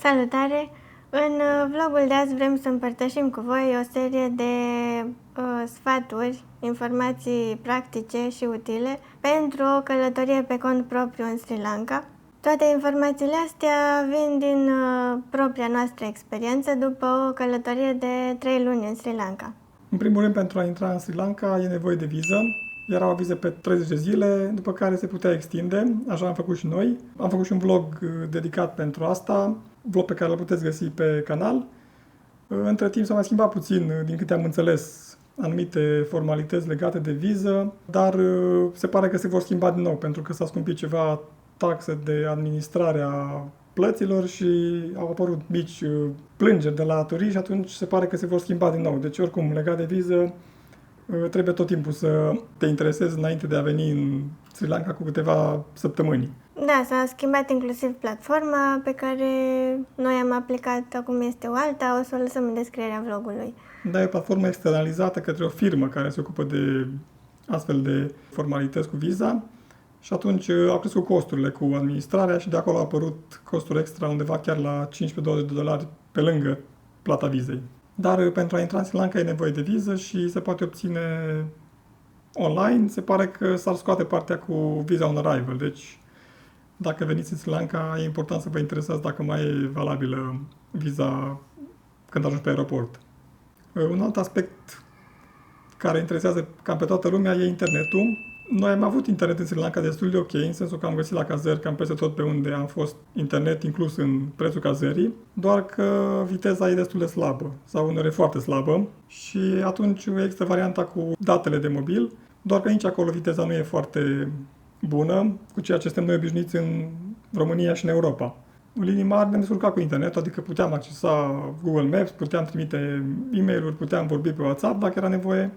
Salutare! În vlogul de azi vrem să împărtășim cu voi o serie de sfaturi, informații practice și utile pentru o călătorie pe cont propriu în Sri Lanka. Toate informațiile astea vin din propria noastră experiență după o călătorie de 3 luni în Sri Lanka. În primul rând, pentru a intra în Sri Lanka e nevoie de viză. Era o viză pe 30 de zile, după care se putea extinde, așa am făcut și noi. Am făcut și un vlog dedicat pentru asta, vlog pe care îl puteți găsi pe canal. Între timp s-a mai schimbat puțin, din câte am înțeles, anumite formalități legate de viză, dar se pare că se vor schimba din nou, pentru că s-a scumpit ceva taxe de administrare a plăților și au apărut mici plângeri de la turiști și atunci se pare că se vor schimba din nou. Deci oricum, legat de viză, trebuie tot timpul să te interesezi înainte de a veni în Sri Lanka cu câteva săptămâni. Da, s-a schimbat inclusiv platforma pe care noi am aplicat, acum este o alta, o să o lăsăm în descrierea vlogului. Da, e o platformă externalizată către o firmă care se ocupă de astfel de formalități cu viza și atunci au crescut costurile cu administrarea și de acolo au apărut costuri extra undeva chiar la $15-20 pe lângă plata vizei. Dar pentru a intra în Sri Lanka e nevoie de viză și se poate obține online. Se pare că s-ar scoate partea cu visa on arrival. Deci, dacă veniți în Sri Lanka, e important să vă interesați dacă mai e valabilă viza când ajungi pe aeroport. Un alt aspect care interesează cam pe toată lumea e internetul. Noi am avut internet în Sri Lanka destul de ok, în sensul că am găsit la cazări cam peste tot pe unde am fost internet inclus în prețul cazării, doar că viteza e destul de slabă sau uneori foarte slabă și atunci există varianta cu datele de mobil, doar că nici acolo viteza nu e foarte bună cu ceea ce suntem noi obișnuiți în România și în Europa. În linii mari ne-am descurcat cu internet, adică puteam accesa Google Maps, puteam trimite e-mail-uri, puteam vorbi pe WhatsApp dacă era nevoie,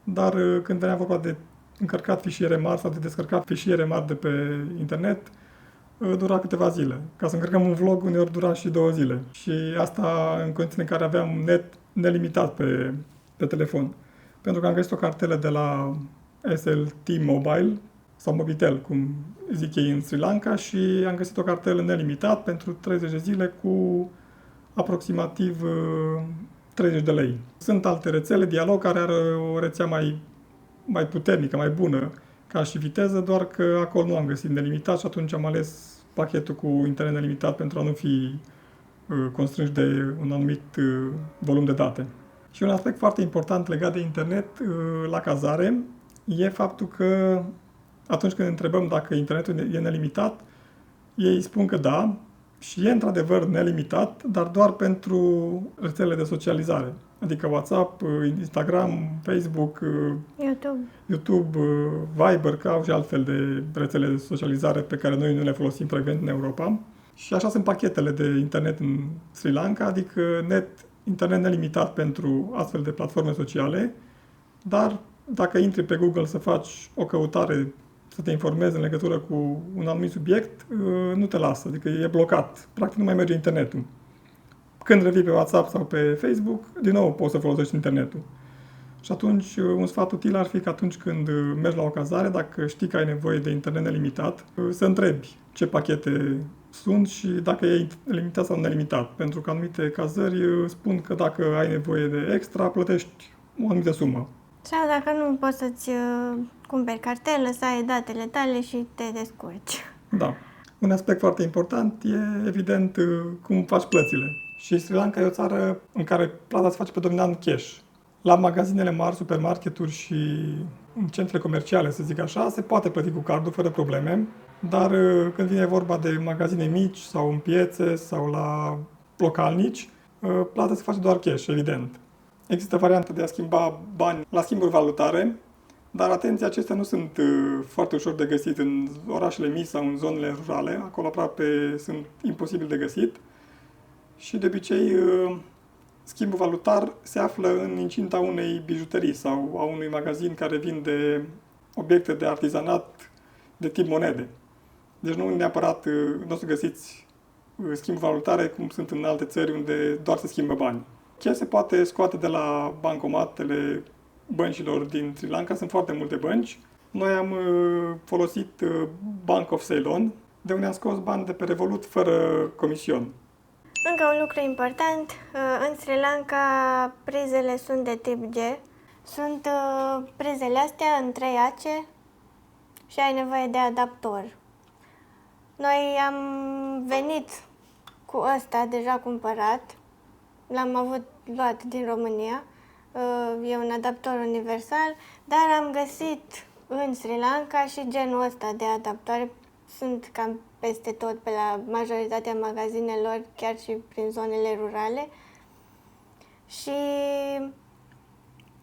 dar când venea vorba de încărcat fișiere mari sau de descărcat fișiere mari de pe internet, dura câteva zile. Ca să încărcăm un vlog, uneori dura și 2 zile. Și asta în condiții în care aveam net nelimitat pe telefon. Pentru că am găsit o cartelă de la SLT Mobile, sau Mobitel, cum zic ei în Sri Lanka, și am găsit o cartelă nelimitat pentru 30 de zile cu aproximativ 30 de lei. Sunt alte rețele, Dialog, care are o rețea mai puternică, mai bună ca și viteză, doar că acolo nu am găsit nelimitat și atunci am ales pachetul cu internet nelimitat pentru a nu fi constrânși de un anumit volum de date. Și un aspect foarte important legat de internet la cazare e faptul că atunci când întrebăm dacă internetul e nelimitat, ei spun că da, și e într-adevăr nelimitat, dar doar pentru rețelele de socializare. Adică WhatsApp, Instagram, Facebook, YouTube, Viber, că au și altfel de rețele de socializare pe care noi nu le folosim frecvent în Europa. Și așa sunt pachetele de internet în Sri Lanka, adică internet nelimitat pentru astfel de platforme sociale, dar dacă intri pe Google să faci o căutare, să te informezi în legătură cu un anumit subiect, nu te lasă, adică e blocat. Practic nu mai merge internetul. Când revii pe WhatsApp sau pe Facebook, din nou poți să folosești internetul. Și atunci, un sfat util ar fi că atunci când mergi la o cazare, dacă știi că ai nevoie de internet nelimitat, să întrebi ce pachete sunt și dacă e limitat sau nelimitat. Pentru că anumite cazări spun că dacă ai nevoie de extra, plătești o anumită sumă. Sau dacă nu poți să-ți cumperi cartelă, să ai datele tale și te descurci. Da. Un aspect foarte important e, evident, cum faci plățile. Și Sri Lanka e o țară în care plata se face predominant cash. La magazinele mari, supermarketuri și în centre comerciale, să zic așa, se poate plăti cu cardul fără probleme, dar când vine vorba de magazine mici sau în piețe sau la localnici, plata se face doar cash, evident. Există varianta de a schimba bani la schimburi valutare, dar atenție, acestea nu sunt foarte ușor de găsit în orașele mici sau în zonele rurale. Acolo aproape sunt imposibil de găsit. Și de obicei, schimbul valutar se află în incinta unei bijuterii sau a unui magazin care vinde obiecte de artizanat de tip monede. Deci nu neapărat, nu o să găsiți schimburi valutare cum sunt în alte țări unde doar se schimbă bani. Cash se poate scoate de la bancomatele băncilor din Sri Lanka, sunt foarte multe bănci. Noi am folosit Bank of Ceylon, de unde am scos bani de pe Revolut fără comision. Încă un lucru important, în Sri Lanka prizele sunt de tip G. Sunt prizele astea în 3 ace și ai nevoie de adaptor. Noi am venit cu ăsta deja cumpărat, l-am luat din România, e un adaptor universal, dar am găsit în Sri Lanka și genul ăsta de adaptoare. Sunt cam peste tot pe la majoritatea magazinelor, chiar și prin zonele rurale. Și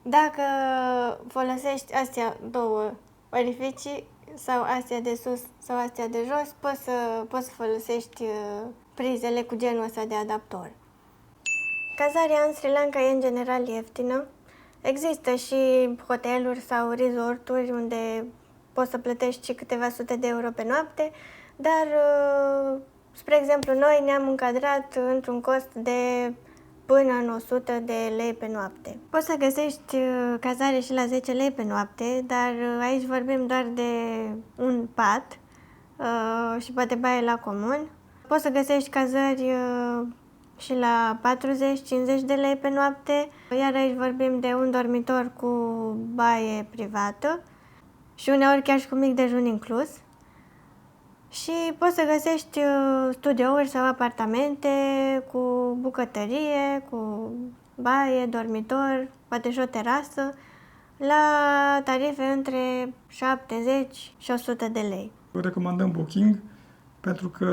dacă folosești astea două orificii, sau astea de sus sau astea de jos, poți să folosești prizele cu genul ăsta de adaptor. Cazarea în Sri Lanka e în general ieftină. Există și hoteluri sau resorturi unde poți să plătești și câteva sute de euro pe noapte, dar, spre exemplu, noi ne-am încadrat într-un cost de până în 100 de lei pe noapte. Poți să găsești cazare și la 10 lei pe noapte, dar aici vorbim doar de un pat și poate baie la comun. Poți să găsești cazări și la 40-50 de lei pe noapte, iar aici vorbim de un dormitor cu baie privată și uneori chiar și cu mic dejun inclus. Și poți să găsești studiouri sau apartamente cu bucătărie, cu baie, dormitor, poate și o terasă, la tarife între 70 și 100 de lei. Recomandăm Booking pentru că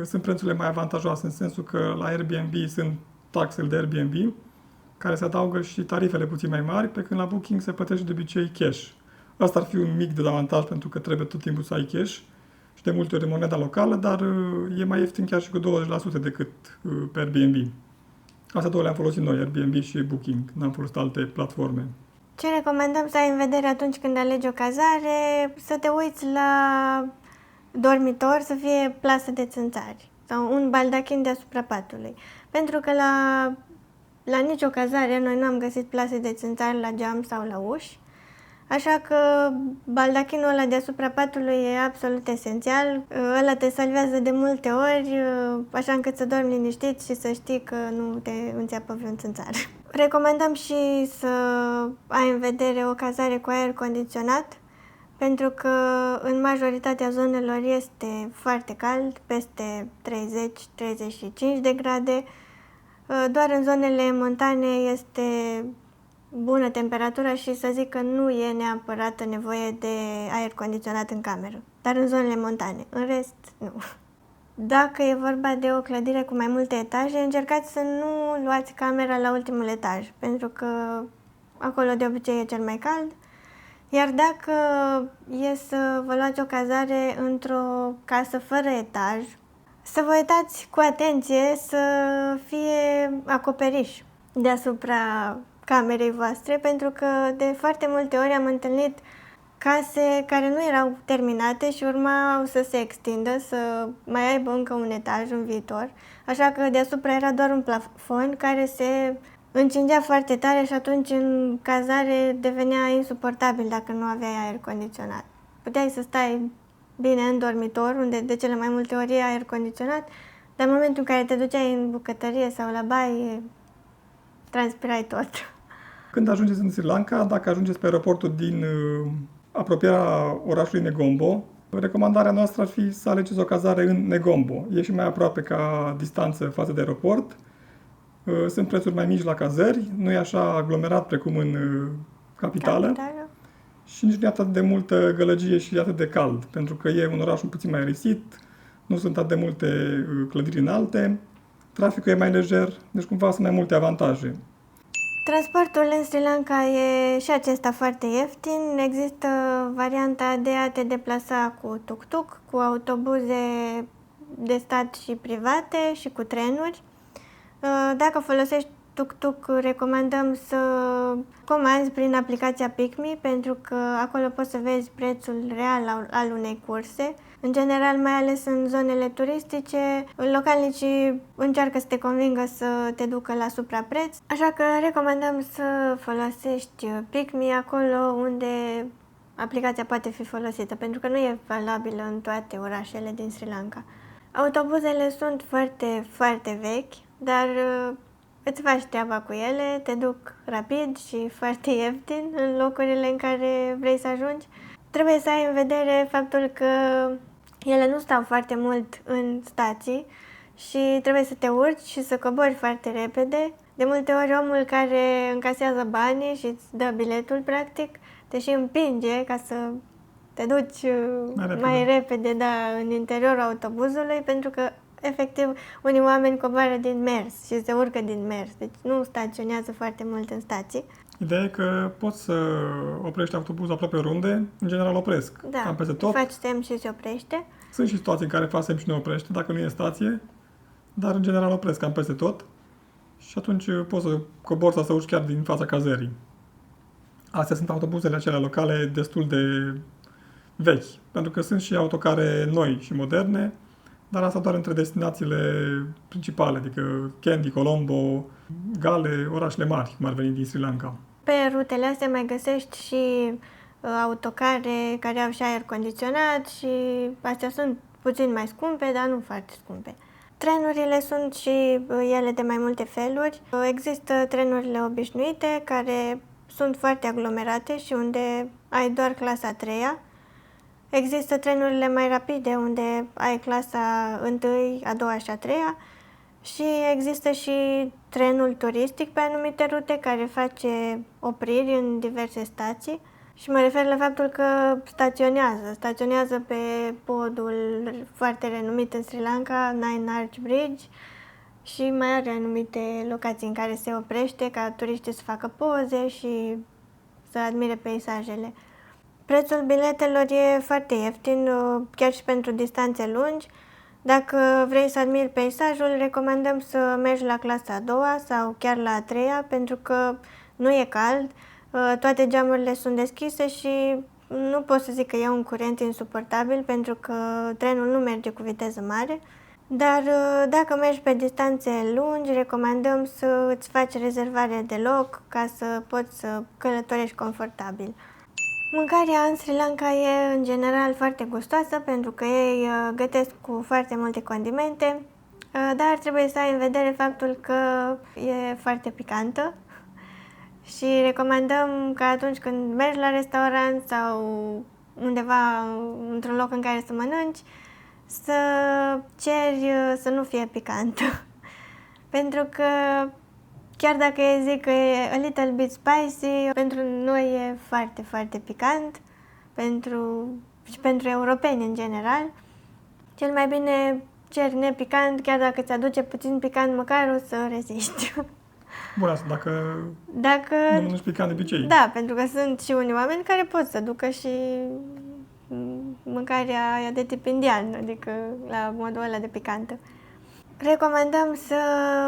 sunt prețurile mai avantajoase, în sensul că la Airbnb sunt taxele de Airbnb, care se adaugă și tarifele puțin mai mari, pe când la Booking se plătește de obicei cash. Asta ar fi un mic dezavantaj pentru că trebuie tot timpul să ai cash și de multe ori moneda locală, dar e mai ieftin chiar și cu 20% decât pe Airbnb. Astea două le-am folosit noi, Airbnb și Booking, n-am folosit alte platforme. Ce recomandăm să ai în vedere atunci când alegi o cazare? Să te uiți la dormitor, să fie plasă de țânțari sau un baldachin deasupra patului. Pentru că la nicio cazare noi nu am găsit plase de țânțari la geam sau la uși. Așa că baldachinul ăla deasupra patului e absolut esențial. Ăla te salvează de multe ori, așa încât să dormi liniștit și să știi că nu te înțeapă vreun țânțar. Recomandăm și să ai în vedere o cazare cu aer condiționat, pentru că în majoritatea zonelor este foarte cald, peste 30-35 de grade. Doar în zonele montane este bună temperatura și să zic că nu e neapărat nevoie de aer condiționat în cameră, dar în zonele montane. În rest, nu. Dacă e vorba de o clădire cu mai multe etaje, încercați să nu luați camera la ultimul etaj, pentru că acolo de obicei e cel mai cald. Iar dacă e să vă luați o cazare într-o casă fără etaj, să vă uitați cu atenție să fie acoperiș deasupra camerei voastre, pentru că de foarte multe ori am întâlnit case care nu erau terminate și urmau să se extindă, să mai aibă încă un etaj în viitor, așa că deasupra era doar un plafon care se încingea foarte tare și atunci în cazare devenea insuportabil dacă nu aveai aer condiționat. Puteai să stai bine în dormitor, unde de cele mai multe ori e aer condiționat, dar în momentul în care te duceai în bucătărie sau la baie, transpirai tot. Când ajungeți în Sri Lanka, dacă ajungeți pe aeroportul din apropierea orașului Negombo, recomandarea noastră ar fi să alegeți o cazare în Negombo. E și mai aproape ca distanță față de aeroport. Sunt prețuri mai mici la cazări, nu e așa aglomerat precum în capitală. Și nici nu e atât de multă gălăgie și atât de cald, pentru că e un oraș un puțin mai aerisit, nu sunt atât de multe clădiri înalte, traficul e mai lejer, deci cumva sunt mai multe avantaje. Transportul în Sri Lanka e și acesta foarte ieftin. Există varianta de a te deplasa cu tuk-tuk, cu autobuze de stat și private și cu trenuri. Dacă folosești tuk-tuk, recomandăm să comanzi prin aplicația PickMe, pentru că acolo poți să vezi prețul real al unei curse. În general, mai ales în zonele turistice, localnicii încearcă să te convingă să te ducă la suprapreț, așa că recomandăm să folosești PickMe acolo unde aplicația poate fi folosită, pentru că nu e valabilă în toate orașele din Sri Lanka. Autobuzele sunt foarte, foarte vechi, dar îți faci treaba cu ele, te duc rapid și foarte ieftin în locurile în care vrei să ajungi. Trebuie să ai în vedere faptul că ele nu stau foarte mult în stații și trebuie să te urci și să cobori foarte repede. De multe ori omul care încasează banii și îți dă biletul, practic, te și împinge ca să te duci mai repede, da, în interiorul autobuzului, pentru că, efectiv, unii oameni coboară din mers și se urcă din mers, deci nu staționează foarte mult în stații. Ideea e că poți să oprești autobuzul aproape oriunde, în general opresc. Da, Cam peste tot. faci semn și se oprește. Sunt și situații în care faci semn și ne oprește, dacă nu e stație, dar în general opresc cam peste tot. Și atunci poți să cobori sau să urci chiar din fața cazării. Astea sunt autobuzele acelea locale destul de vechi, pentru că sunt și autocare noi și moderne, dar asta doar între destinațiile principale, adică Kandy, Colombo, Gale, orașele mari, cum ar veni din Sri Lanka. Pe rutele astea mai găsești și autocare care au și aer condiționat și astea sunt puțin mai scumpe, dar nu foarte scumpe. Trenurile sunt și ele de mai multe feluri. Există trenurile obișnuite care sunt foarte aglomerate și unde ai doar clasa a treia. Există trenurile mai rapide unde ai clasa 1, a doua și a treia. Și există și trenul turistic pe anumite rute care face opriri în diverse stații. Și mă refer la faptul că staționează pe podul foarte renumit în Sri Lanka, Nine Arch Bridge, și mai are anumite locații în care se oprește ca turiștii să facă poze și să admire peisajele. Prețul biletelor e foarte ieftin, chiar și pentru distanțe lungi. Dacă vrei să admiri peisajul, recomandăm să mergi la clasa a doua sau chiar la a treia, pentru că nu e cald, toate geamurile sunt deschise și nu pot să zic că e un curent insuportabil, pentru că trenul nu merge cu viteză mare. Dar dacă mergi pe distanțe lungi, recomandăm să îți faci rezervare de loc ca să poți să călătorești confortabil. Mâncarea în Sri Lanka e în general foarte gustoasă pentru că ei gătesc cu foarte multe condimente, dar trebuie să ai în vedere faptul că e foarte picantă și recomandăm că atunci când mergi la restaurant sau undeva într-un loc în care să mănânci, să ceri să nu fie picantă. Pentru că chiar dacă zic că e a little bit spicy, pentru noi e foarte, foarte picant și pentru europeni în general. Cel mai bine ceri nepicant, chiar dacă ți aduce puțin picant, măcar o să reziști. Bun, asta dacă nu mănânci picant de obicei. Da, pentru că sunt și unii oameni care pot să ducă și mâncarea aia de tip indian, adică la modul ăla de picantă. Recomandăm să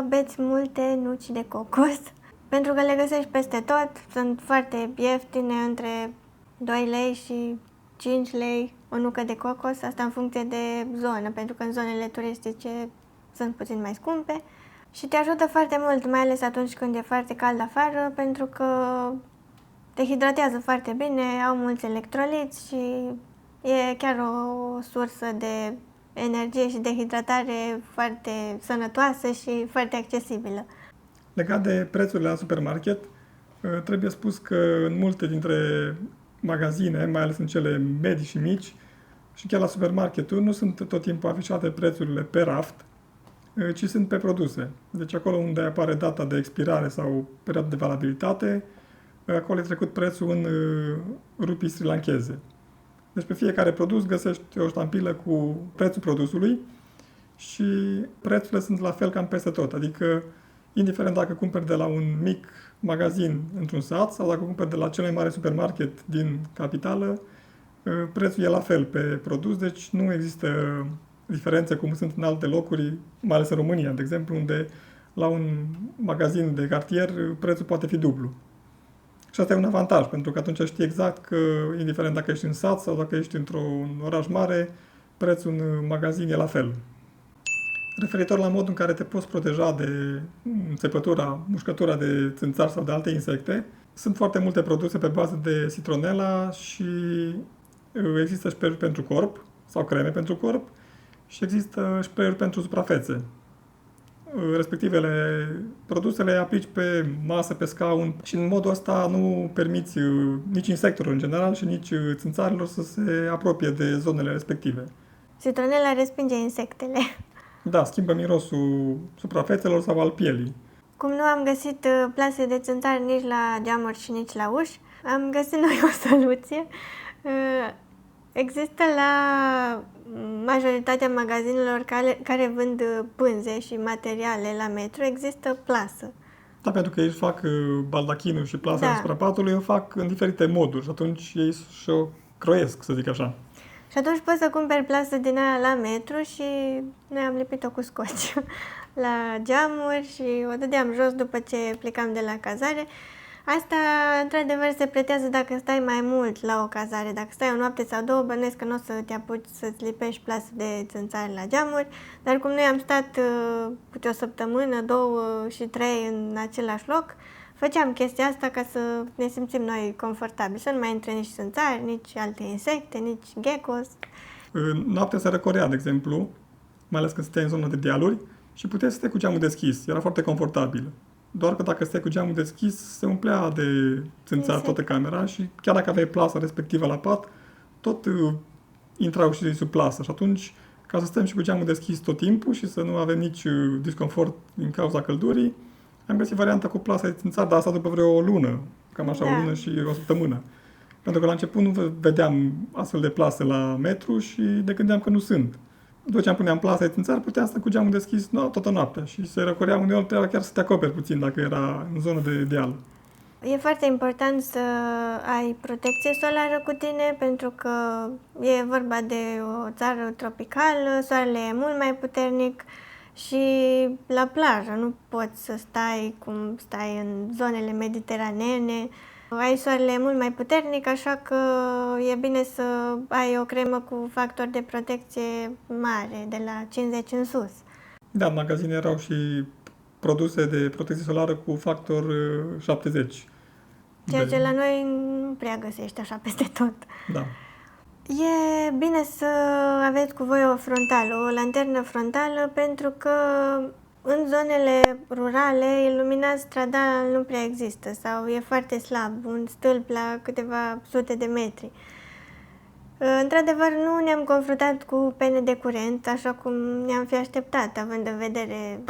beți multe nuci de cocos, pentru că le găsești peste tot, sunt foarte ieftine, între 2 lei și 5 lei o nucă de cocos, asta în funcție de zonă, pentru că în zonele turistice sunt puțin mai scumpe și te ajută foarte mult, mai ales atunci când e foarte cald afară, pentru că te hidratează foarte bine, au mulți electroliți și e chiar o sursă de energie și de hidratare foarte sănătoasă și foarte accesibilă. Legat de prețurile la supermarket, trebuie spus că în multe dintre magazine, mai ales în cele medii și mici, și chiar la supermarketuri, nu sunt tot timpul afișate prețurile pe raft, ci sunt pe produse. Deci acolo unde apare data de expirare sau perioada de valabilitate, acolo e trecut prețul în rupii srilancheze. Deci pe fiecare produs găsești o ștampilă cu prețul produsului și prețurile sunt la fel cam peste tot. Adică, indiferent dacă cumperi de la un mic magazin într-un sat sau dacă cumperi de la cel mai mare supermarket din capitală, prețul e la fel pe produs, deci nu există diferențe cum sunt în alte locuri, mai ales în România, de exemplu, unde la un magazin de cartier prețul poate fi dublu. Și asta e un avantaj, pentru că atunci știi exact că, indiferent dacă ești în sat sau dacă ești într-un oraș mare, prețul în magazin e la fel. Referitor la modul în care te poți proteja de țepătura, mușcătura de țânțari sau de alte insecte, sunt foarte multe produse pe bază de citronela și există și pentru corp sau creme pentru corp și există spray-uri pentru suprafețe. Respectivele produse le aplici pe masă, pe scaun și în modul ăsta nu permiți nici insectelor în general și nici țânțarilor să se apropie de zonele respective. Citronela respinge insectele. Da, schimbă mirosul suprafețelor sau al pielii. Cum nu am găsit plase de țânțari nici la geamuri și nici la uși, am găsit noi o soluție. Există la majoritatea magazinelor care vând pânze și materiale la metru, există plasă. Da, pentru că ei fac baldachinul și plasa asupra patului, o fac în diferite moduri și atunci ei și-o croiesc, să zic așa. Și atunci poți să cumperi plasă din aia la metru și noi am lipit-o cu scoci la geamuri și o dădeam jos după ce plecam de la cazare. Asta, într-adevăr, se pretează dacă stai mai mult la o cazare. Dacă stai o noapte sau două, bănuiesc că nu o să te apuci să-ți lipești plasă de țânțari la geamuri. Dar cum noi am stat câte o săptămână, 2 și 3 în același loc, făceam chestia asta ca să ne simțim noi confortabili. Să nu mai intre nici țânțari, nici alte insecte, nici geckos. Noaptea se răcorea, de exemplu, mai ales când stăteai în zonă de dealuri și puteai să stai cu geamul deschis. Era foarte confortabil. Doar că dacă stai cu geamul deschis, se umplea de țânțari toată camera și chiar dacă aveai plasa respectivă la pat, tot intrau și sub plasă. Și atunci, ca să stăm și cu geamul deschis tot timpul și să nu avem nici disconfort din cauza căldurii, am găsit varianta cu plasa de țânțari, dar asta după vreo o lună, cam așa, o lună și o săptămână. Pentru că la început nu vedeam astfel de plase la metru și ne gândeam că nu sunt. După ce am puneam plasa de țânțari, puteam sta cu geamul deschis toată noaptea și se răcorea uneori, trebuia chiar să te acoperi puțin dacă era în zonă de deal. E foarte important să ai protecție solară cu tine, pentru că e vorba de o țară tropicală, soarele e mult mai puternic și la plajă nu poți să stai cum stai în zonele mediteraneene. Ai soarele mult mai puternic, așa că e bine să ai o cremă cu factor de protecție mare, de la 50 în sus. Da, în magazine erau și produse de protecție solară cu factor 70. Ceea ce la noi nu prea găsești așa peste tot. Da. E bine să aveți cu voi o frontală, o lanternă frontală, pentru că în zonele rurale iluminat stradal nu prea există sau e foarte slab, un stâlp la câteva sute de metri. Într-adevăr, nu ne-am confruntat cu pene de curent, așa cum ne-am fi așteptat, având în vedere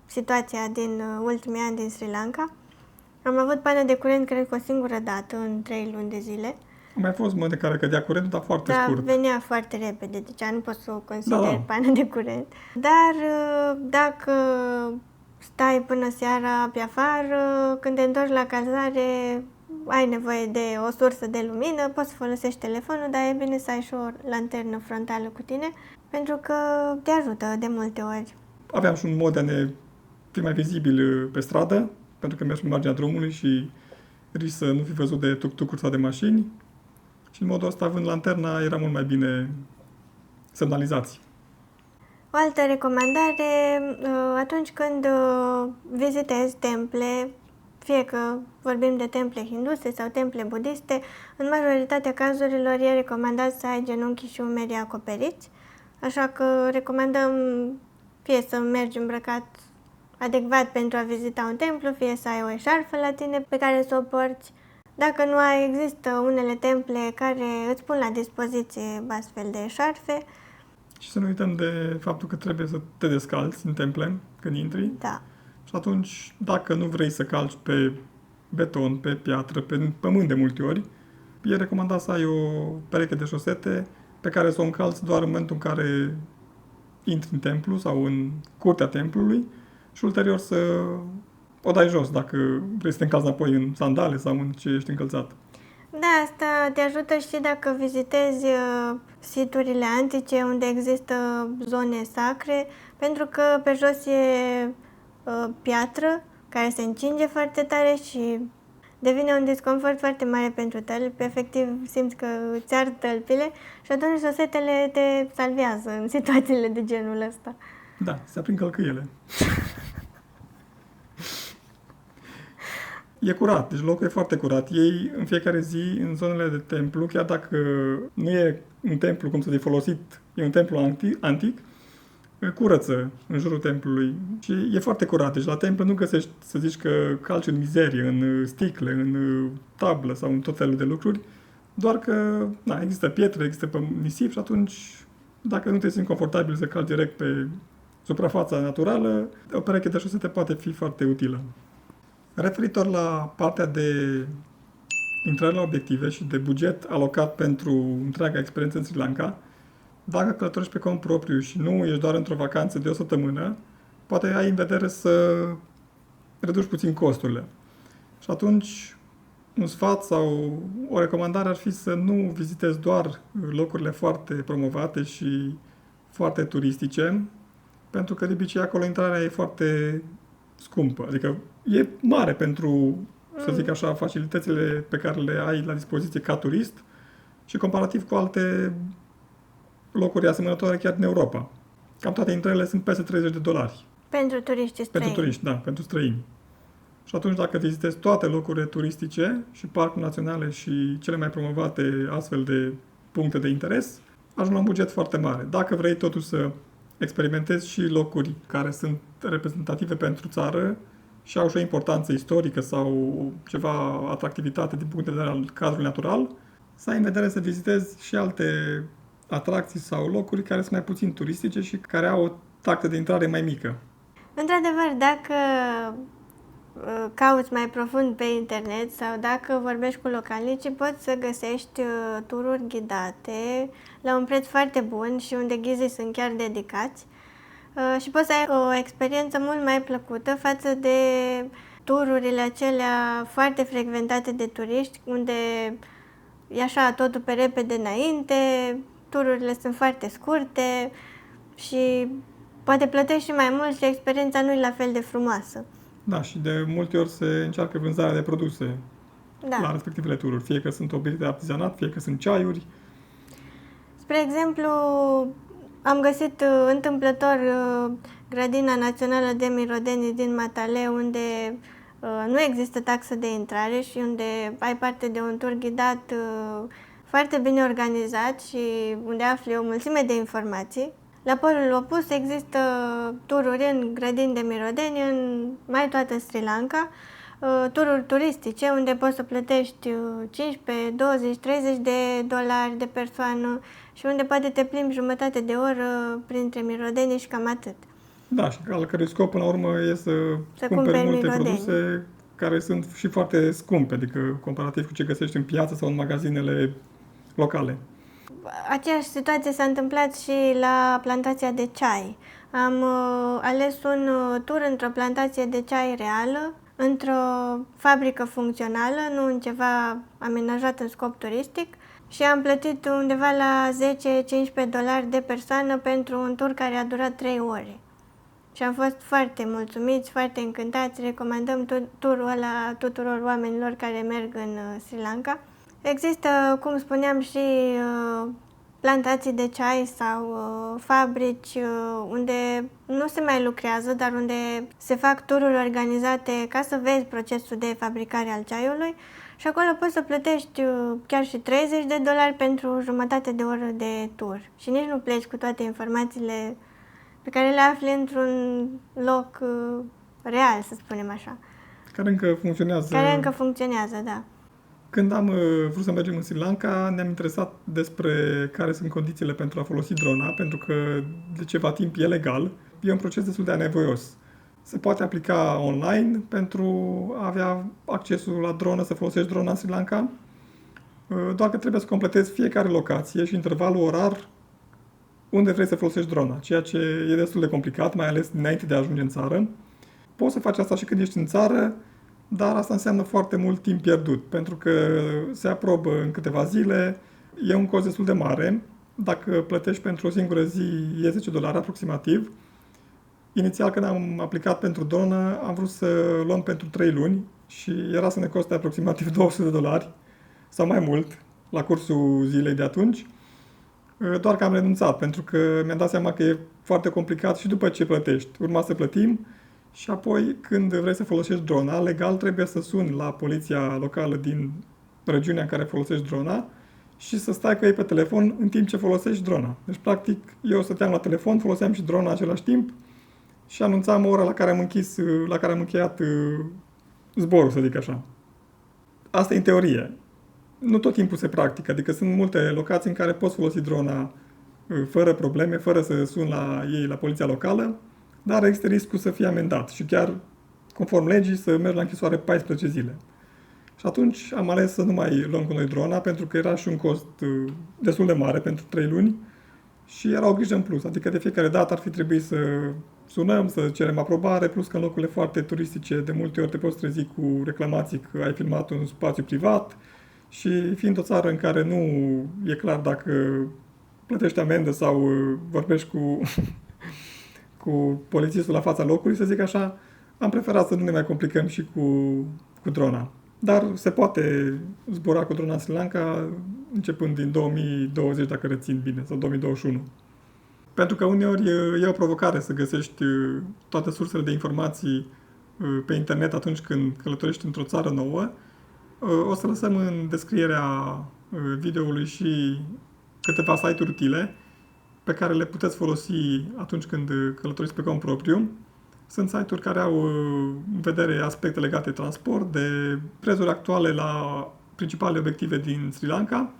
situația din ultimii ani din Sri Lanka. Am avut pană de curent, cred că o singură dată, în 3 luni de zile. Au mai fost de care cădea curentul, dar foarte scurt. Da, venea foarte repede, deci nu pot să o consider pană de curent. Dar dacă stai până seara pe afară, când te întorci la cazare, ai nevoie de o sursă de lumină, poți să folosești telefonul, dar e bine să ai și o lanternă frontală cu tine, pentru că te ajută de multe ori. Aveam și un mod de a ne fi mai vizibil pe stradă, pentru că mergi pe marginea drumului și risci să nu fi văzut de tuk-tuk-uri sau de mașini. Și în modul ăsta, având lanterna, era mult mai bine semnalizați. O altă recomandare, atunci când vizitezi temple, fie că vorbim de temple hinduse sau temple budiste, în majoritatea cazurilor e recomandat să ai genunchii și umerii acoperiți, așa că recomandăm fie să mergi îmbrăcat adecvat pentru a vizita un templu, fie să ai o eșarfă la tine pe care să o porți. Dacă nu ai, există unele temple care îți pun la dispoziție astfel de eșarfe. Și să nu uităm de faptul că trebuie să te descalți în temple când intri. Da. Și atunci, dacă nu vrei să calci pe beton, pe piatră, pe pământ de multe ori, e recomandat să ai o pereche de șosete pe care să o încalți doar în momentul în care intri în templu sau în curtea templului și ulterior să o dai jos dacă vrei să te încalzi apoi în sandale sau în ce ești încălțat. Da, asta te ajută și dacă vizitezi siturile antice unde există zone sacre, pentru că pe jos e piatră care se încinge foarte tare și devine un disconfort foarte mare pentru tălpi. Efectiv, simți că îți ard tălpile și atunci șosetele te salvează în situațiile de genul ăsta. Da, se aprind călcâiele. E curat, deci locul e foarte curat. Ei în fiecare zi în zonele de templu, chiar dacă nu e un templu cum să fie folosit, e un templu antic, curăță în jurul templului și e foarte curat. Deci la templu nu găsești să zici că calci în mizerie, în sticle, în tablă sau în tot felul de lucruri, doar că există pietre, există nisip și atunci, dacă nu te simți confortabil să calci direct pe suprafața naturală, o pereche de șosete poate fi foarte utilă. Referitor la partea de intrare la obiective și de buget alocat pentru întreaga experiență în Sri Lanka, dacă călătorești pe cont propriu și nu ești doar într-o vacanță de o săptămână, poate ai în vedere să reduci puțin costurile. Și atunci, un sfat sau o recomandare ar fi să nu vizitezi doar locurile foarte promovate și foarte turistice, pentru că de obicei acolo intrarea e foarte scumpă. Adică e mare pentru, să zic așa, facilitățile pe care le ai la dispoziție ca turist și comparativ cu alte locuri asemănătoare chiar din Europa. Cam toate intrările sunt peste $30. Pentru turiștii străini. Pentru turiști, da, pentru străini. Și atunci dacă vizitezi toate locurile turistice și parcuri naționale și cele mai promovate astfel de puncte de interes, ajungi la un buget foarte mare. Dacă vrei totuși să experimentezi și locuri care sunt reprezentative pentru țară și au și o importanță istorică sau ceva atractivitate din punct de vedere al cadrului natural, să ai în vedere să vizitezi și alte atracții sau locuri care sunt mai puțin turistice și care au o taxă de intrare mai mică. Într-adevăr, dacă cauți mai profund pe internet sau dacă vorbești cu localnicii, poți să găsești tururi ghidate la un preț foarte bun și unde ghizii sunt chiar dedicați și poți să ai o experiență mult mai plăcută față de tururile acelea foarte frecventate de turiști, unde e așa totul pe repede înainte, tururile sunt foarte scurte și poate plătești și mai mult și experiența nu e la fel de frumoasă. Da, și de multe ori se încearcă vânzarea de produse la respectivele tururi. Fie că sunt obiecte de artizanat, fie că sunt ceaiuri. Spre exemplu, am găsit întâmplător grădina națională de Mirodeni din Matale, unde nu există taxă de intrare și unde ai parte de un tur ghidat foarte bine organizat și unde afli o mulțime de informații. La polul opus există tururi în grădini de Mirodeni în mai toată Sri Lanka, tururi turistice unde poți să plătești 15, 20, 30 de dolari de persoană și unde poate te plimbi jumătate de oră printre mirodeni și cam atât. Da, și al cărui scop până la urmă e să cumperi multe produse care sunt și foarte scumpe, adică comparativ cu ce găsești în piață sau în magazinele locale. Aceeași situație s-a întâmplat și la plantația de ceai. Am ales un tur într-o plantație de ceai reală, într-o fabrică funcțională, nu în ceva amenajat în scop turistic și am plătit undeva la 10-15 dolari de persoană pentru un tur care a durat 3 ore. Și am fost foarte mulțumiți, foarte încântați, recomandăm turul ăla tuturor oamenilor care merg în Sri Lanka. Există, cum spuneam, și plantații de ceai sau fabrici unde nu se mai lucrează, dar unde se fac tururi organizate ca să vezi procesul de fabricare al ceaiului și acolo poți să plătești chiar și 30 de dolari pentru jumătate de oră de tur și nici nu pleci cu toate informațiile pe care le afli într-un loc real, să spunem așa. Care încă funcționează. Care încă funcționează, da. Când am vrut să mergem în Sri Lanka, ne-am interesat despre care sunt condițiile pentru a folosi drona, pentru că de ceva timp e legal. E un proces destul de anevoios. Se poate aplica online pentru a avea accesul la dronă, să folosești drona în Sri Lanka, doar că trebuie să completezi fiecare locație și intervalul orar unde vrei să folosești drona, ceea ce e destul de complicat, mai ales înainte de a ajunge în țară. Poți să faci asta și când ești în țară, dar asta înseamnă foarte mult timp pierdut, pentru că se aprobă în câteva zile, e un cost destul de mare. Dacă plătești pentru o singură zi, e 10 dolari aproximativ. Inițial, când am aplicat pentru dronă, am vrut să luăm pentru 3 luni și era să ne coste aproximativ 200 de dolari sau mai mult la cursul zilei de atunci. Doar că am renunțat, pentru că mi-am dat seama că e foarte complicat și după ce plătești. Urma să plătim și apoi, când vrei să folosești drona, legal trebuie să suni la poliția locală din regiunea în care folosești drona și să stai cu ei pe telefon în timp ce folosești drona. Deci, practic, eu stăteam la telefon, foloseam și drona în același timp și anunțam ora la care am închis, la care am încheiat zborul, să zic așa. Asta e în teorie. Nu tot timpul se practică, adică sunt multe locații în care poți folosi drona fără probleme, fără să suni la ei, la poliția locală, dar există riscul să fie amendat și chiar, conform legii, să mergi la închisoare 14 zile. Și atunci am ales să nu mai luăm cu noi drona, pentru că era și un cost destul de mare pentru 3 luni și era o grijă în plus. Adică de fiecare dată ar fi trebuit să sunăm, să cerem aprobare, plus că în locurile foarte turistice de multe ori te poți trezi cu reclamații că ai filmat un spațiu privat și fiind o țară în care nu e clar dacă plătești amendă sau vorbești cu, cu polițistul la fața locului, să zic așa, am preferat să nu ne mai complicăm și cu drona. Dar se poate zbura cu drona în Sri Lanka începând din 2020, dacă rețin bine, sau 2021. Pentru că uneori e o provocare să găsești toate sursele de informații pe internet atunci când călătorești într-o țară nouă. O să lăsăm în descrierea videoului și câteva site-uri utile pe care le puteți folosi atunci când călătoriți pe cont propriu. Sunt site-uri care au în vedere aspecte legate de transport, de prețuri actuale la principalele obiective din Sri Lanka,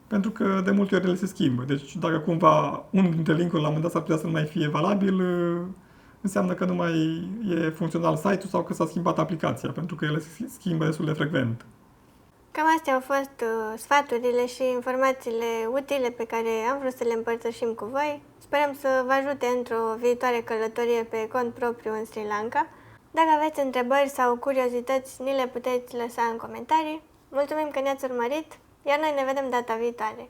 pentru că de multe ori ele se schimbă. Deci dacă cumva unul dintre link-uri la un moment dat s-ar putea să nu mai fie valabil, înseamnă că nu mai e funcțional site-ul sau că s-a schimbat aplicația, pentru că ele se schimbă destul de frecvent. Cam astea au fost sfaturile și informațiile utile pe care am vrut să le împărtășim cu voi. Sperăm să vă ajute într-o viitoare călătorie pe cont propriu în Sri Lanka. Dacă aveți întrebări sau curiozități, ni le puteți lăsa în comentarii. Mulțumim că ne-ați urmărit, iar noi ne vedem data viitoare.